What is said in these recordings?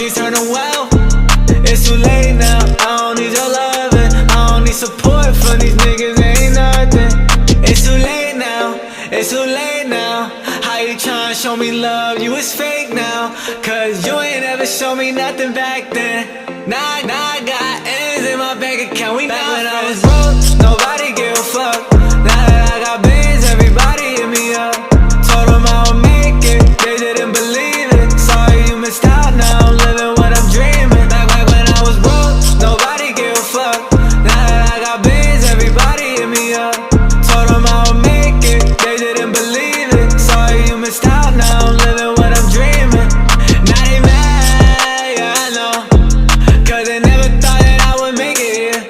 dreams turn to wealth. It's too late now, I don't need your loving. I don't need support from these niggas, ain't nothing. It's too late now, it's too late now. How you tryna show me love? You is fake now, cause you ain't ever show me nothing back then. Now I got ends in my bank account. We back when I was broke, nobody gave a fuck. Now that I got bands, everybody hit me up. Told them I would make it, they didn't believe it. Sorry you missed out, now I'm living what I'm dreaming. Back when I was broke, nobody gave a fuck. Now that I got bands, everybody hit me up. Told them I would make it, they didn't believe it. Sorry you missed out, now I'm living what I'm dreaming. Now they mad, yeah I know, cause they never thought that I would make it here.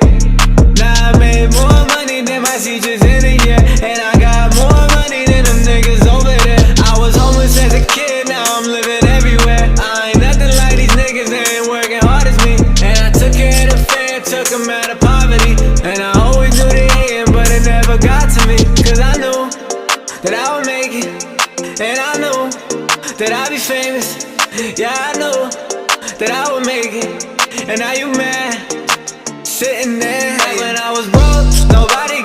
Now I made more money than my teachers in a year, and I got more money than them niggas over there. I was homeless as a kid, now I'm living everywhere. I ain't nothing like these niggas, they ain't working hard as me. And I took care of the fam, took them out of poverty. And I always knew they hating, but it never got to me. Cause I knew that I would make it, and I knew that I'd be famous. Yeah, I knew that I would make it. And now you mad, sitting there. Back when I was broke, nobody